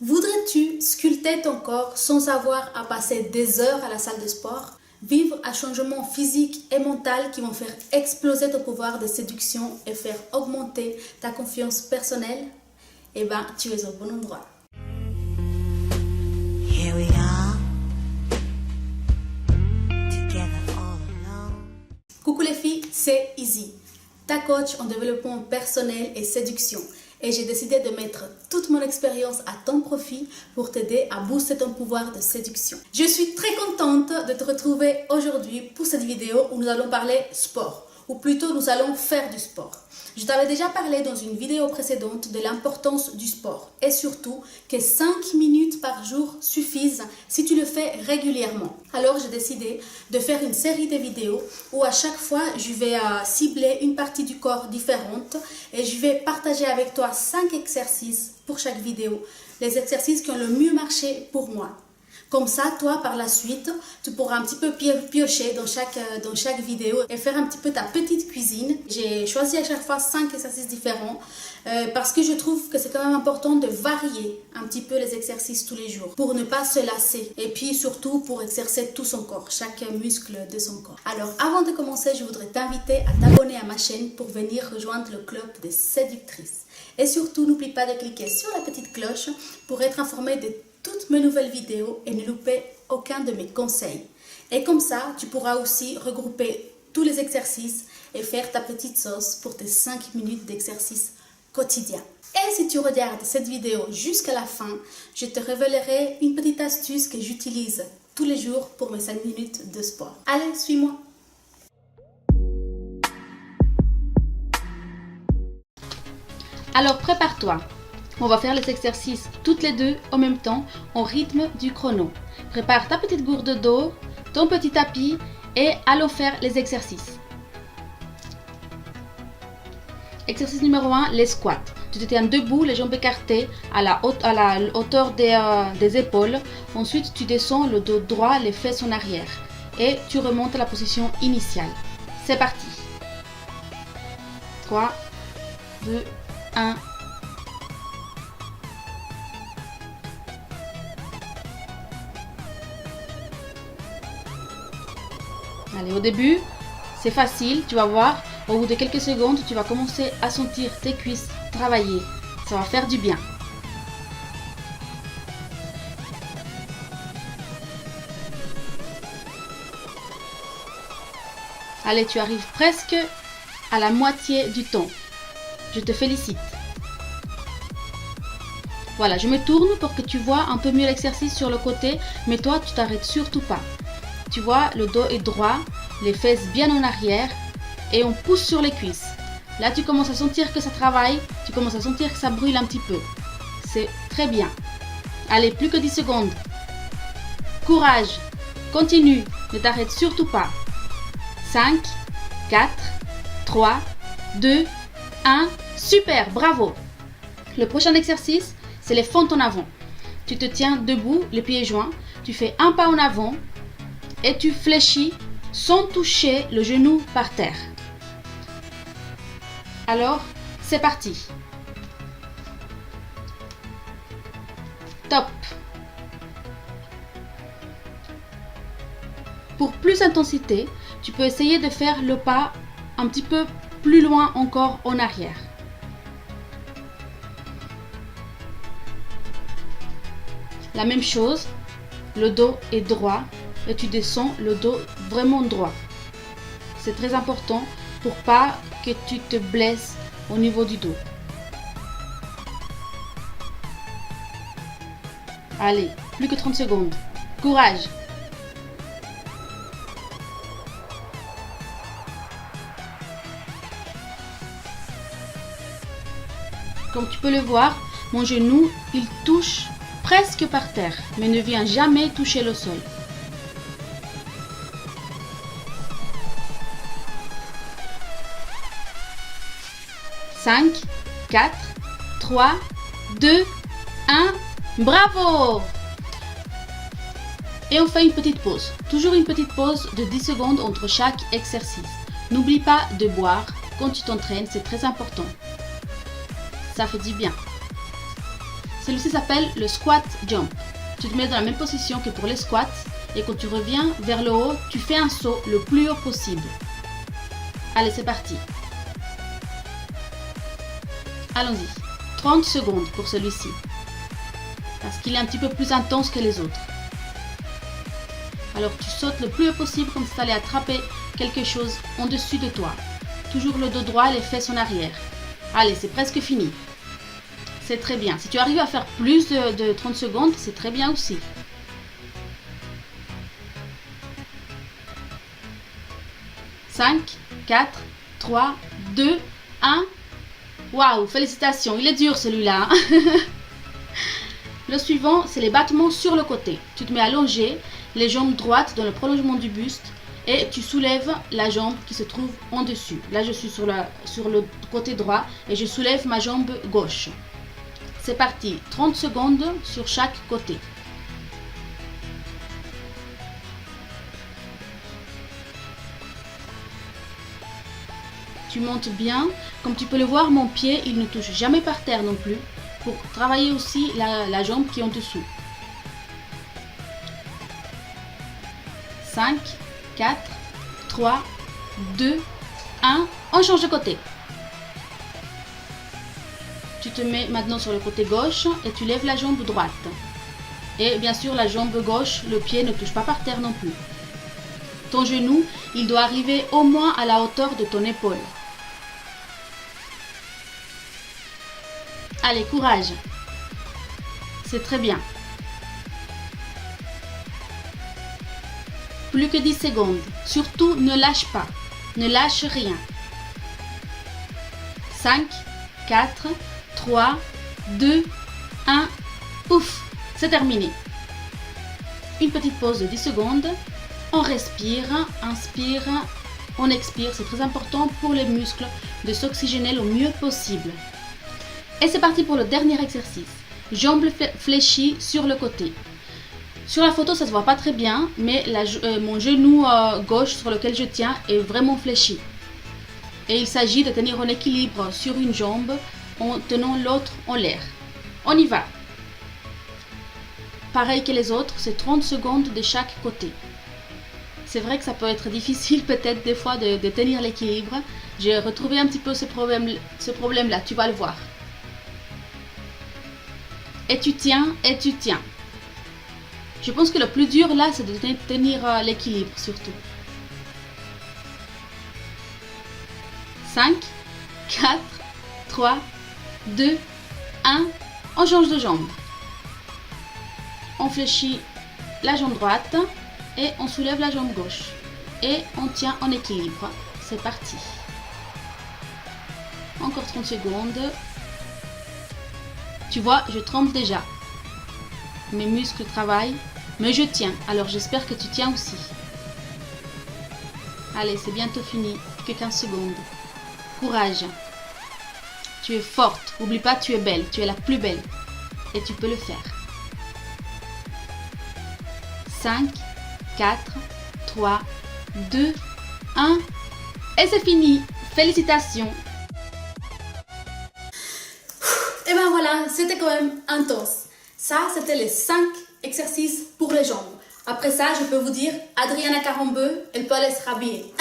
Voudrais-tu sculpter ton corps sans avoir à passer des heures à la salle de sport? Vivre un changement physique et mental qui vont faire exploser ton pouvoir de séduction et faire augmenter ta confiance personnelle? Eh bien, tu es au bon endroit. Here we are, together all alone. Coucou les filles, c'est Izzy, ta coach en développement personnel et séduction. Et j'ai décidé de mettre toute mon expérience à ton profit pour t'aider à booster ton pouvoir de séduction. Je suis très contente de te retrouver aujourd'hui pour cette vidéo où nous allons parler sport, ou plutôt nous allons faire du sport. Je t'avais déjà parlé dans une vidéo précédente de l'importance du sport et surtout que 5 minutes par jour suffisent si tu le fais régulièrement. Alors j'ai décidé de faire une série de vidéos où à chaque fois je vais cibler une partie du corps différente et je vais partager avec toi 5 exercices pour chaque vidéo, les exercices qui ont le mieux marché pour moi. Comme ça, toi, par la suite, tu pourras un petit peu piocher dans chaque vidéo et faire un petit peu ta petite cuisine. J'ai choisi à chaque fois 5 exercices différents parce que je trouve que c'est quand même important de varier un petit peu les exercices tous les jours pour ne pas se lasser et puis surtout pour exercer tout son corps, chaque muscle de son corps. Alors, avant de commencer, je voudrais t'inviter à t'abonner à ma chaîne pour venir rejoindre le club des séductrices. Et surtout, n'oublie pas de cliquer sur la petite cloche pour être informé de toutes mes nouvelles vidéos et ne louper aucun de mes conseils. Et comme ça, tu pourras aussi regrouper tous les exercices et faire ta petite sauce pour tes 5 minutes d'exercice quotidien. Et si tu regardes cette vidéo jusqu'à la fin, je te révélerai une petite astuce que j'utilise tous les jours pour mes 5 minutes de sport. Allez, suis-moi! Alors prépare-toi. On va faire les exercices toutes les deux en même temps, au rythme du chrono. Prépare ta petite gourde d'eau, ton petit tapis et allons faire les exercices. Exercice numéro 1, les squats. Tu te tiens debout, les jambes écartées à la hauteur des épaules. Ensuite, tu descends le dos droit, les fesses en arrière. Et tu remontes à la position initiale. C'est parti. 3, 2, 1. Allez, au début, c'est facile, tu vas voir, au bout de quelques secondes, tu vas commencer à sentir tes cuisses travailler. Ça va faire du bien. Allez, tu arrives presque à la moitié du temps. Je te félicite. Voilà, je me tourne pour que tu vois un peu mieux l'exercice sur le côté, mais toi, tu t'arrêtes surtout pas. Tu vois, le dos est droit, les fesses bien en arrière et on pousse sur les cuisses. Là, tu commences à sentir que ça travaille, tu commences à sentir que ça brûle un petit peu. C'est très bien. Allez, plus que 10 secondes. Courage, continue, ne t'arrête surtout pas. 5, 4, 3, 2, 1, super, bravo. Le prochain exercice, c'est les fentes en avant. Tu te tiens debout, les pieds joints, tu fais un pas en avant, et tu fléchis sans toucher le genou par terre. Alors, c'est parti. Top. Pour plus d'intensité, tu peux essayer de faire le pas un petit peu plus loin encore en arrière. La même chose, le dos est droit. Et tu descends le dos vraiment droit. C'est très important pour pas que tu te blesses au niveau du dos. Allez, plus que 30 secondes. Courage! Comme tu peux le voir, mon genou, il touche presque par terre, mais ne vient jamais toucher le sol. 5, 4, 3, 2, 1, bravo! Et on fait une petite pause. Toujours une petite pause de 10 secondes entre chaque exercice. N'oublie pas de boire quand tu t'entraînes, c'est très important. Ça fait du bien. Celui-ci s'appelle le squat jump. Tu te mets dans la même position que pour les squats et quand tu reviens vers le haut, tu fais un saut le plus haut possible. Allez, c'est parti. Allons-y. 30 secondes pour celui-ci. Parce qu'il est un petit peu plus intense que les autres. Alors tu sautes le plus haut possible comme si tu allais attraper quelque chose en dessus de toi. Toujours le dos droit et les fesses en arrière. Allez, c'est presque fini. C'est très bien. Si tu arrives à faire plus de 30 secondes, c'est très bien aussi. « 5, 4, 3, 2, 1. Waouh, félicitations, il est dur celui-là. Le suivant, c'est les battements sur le côté. Tu te mets allongé, les jambes droites dans le prolongement du buste et tu soulèves la jambe qui se trouve en dessus. Là, je suis sur le côté droit et je soulève ma jambe gauche. C'est parti, 30 secondes sur chaque côté. Tu montes bien. Comme tu peux le voir, mon pied, il ne touche jamais par terre non plus. Pour travailler aussi la jambe qui est en dessous. 5, 4, 3, 2, 1. On change de côté. Tu te mets maintenant sur le côté gauche et tu lèves la jambe droite. Et bien sûr, la jambe gauche, le pied ne touche pas par terre non plus. Ton genou, il doit arriver au moins à la hauteur de ton épaule. Allez, courage. C'est très bien. Plus que 10 secondes. Surtout, ne lâche pas. Ne lâche rien. 5, 4, 3, 2, 1. Ouf, c'est terminé. Une petite pause de 10 secondes. On respire, inspire, on expire. C'est très important pour les muscles de s'oxygéner le mieux possible. Et c'est parti pour le dernier exercice. Jambes fléchies sur le côté. Sur la photo, ça ne se voit pas très bien, mais mon genou gauche sur lequel je tiens est vraiment fléchi. Et il s'agit de tenir en équilibre sur une jambe en tenant l'autre en l'air. On y va. Pareil que les autres, c'est 30 secondes de chaque côté. C'est vrai que ça peut être difficile peut-être des fois de tenir l'équilibre. J'ai retrouvé un petit peu ce problème-là, tu vas le voir. Et tu tiens, et tu tiens. Je pense que le plus dur là, c'est de tenir l'équilibre surtout. 5, 4, 3, 2, 1. On change de jambe. On fléchit la jambe droite et on soulève la jambe gauche. Et on tient en équilibre. C'est parti. Encore 30 secondes. Tu vois, je tremble déjà. Mes muscles travaillent, mais je tiens. Alors j'espère que tu tiens aussi. Allez, c'est bientôt fini. Plus que 15 secondes. Courage. Tu es forte. N'oublie pas, tu es belle. Tu es la plus belle. Et tu peux le faire. 5, 4, 3, 2, 1. Et c'est fini. Félicitations. Et ben voilà, c'était quand même intense. Ça, c'était les 5 exercices pour les jambes. Après ça, je peux vous dire, Adriana Carambeu, elle peut aller se rhabiller.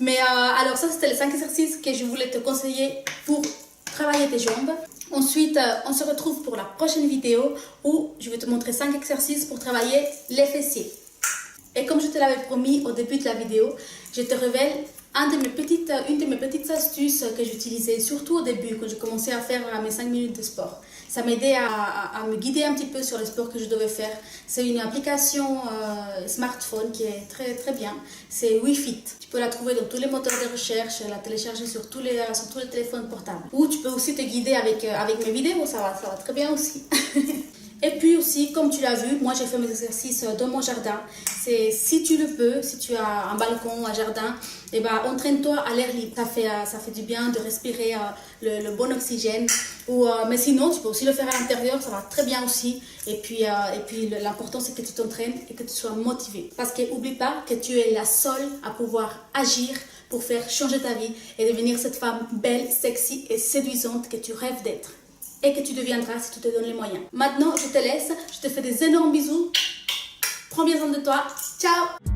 Mais alors ça, c'était les 5 exercices que je voulais te conseiller pour travailler tes jambes. Ensuite, on se retrouve pour la prochaine vidéo où je vais te montrer 5 exercices pour travailler les fessiers. Et comme je te l'avais promis au début de la vidéo, je te révèle une de mes petites astuces que j'utilisais surtout au début quand je commençais à faire mes 5 minutes de sport. Ça m'aidait à me guider un petit peu sur les sports que je devais faire. C'est une application smartphone qui est très très bien. C'est WeFit. Tu peux la trouver dans tous les moteurs de recherche, la télécharger sur tous les téléphones portables. Ou tu peux aussi te guider avec mes vidéos, ça va très bien aussi. Et puis aussi, comme tu l'as vu, moi j'ai fait mes exercices dans mon jardin. C'est si tu le peux, si tu as un balcon, un jardin, et ben entraîne-toi à l'air libre. Ça fait du bien de respirer le bon oxygène. Mais sinon, tu peux aussi le faire à l'intérieur, ça va très bien aussi. Et puis l'important c'est que tu t'entraînes et que tu sois motivé. Parce que n'oublie pas que tu es la seule à pouvoir agir pour faire changer ta vie et devenir cette femme belle, sexy et séduisante que tu rêves d'être. et que tu deviendras si tu te donnes les moyens. Maintenant, je te laisse. Je te fais des énormes bisous. Prends bien soin de toi. Ciao!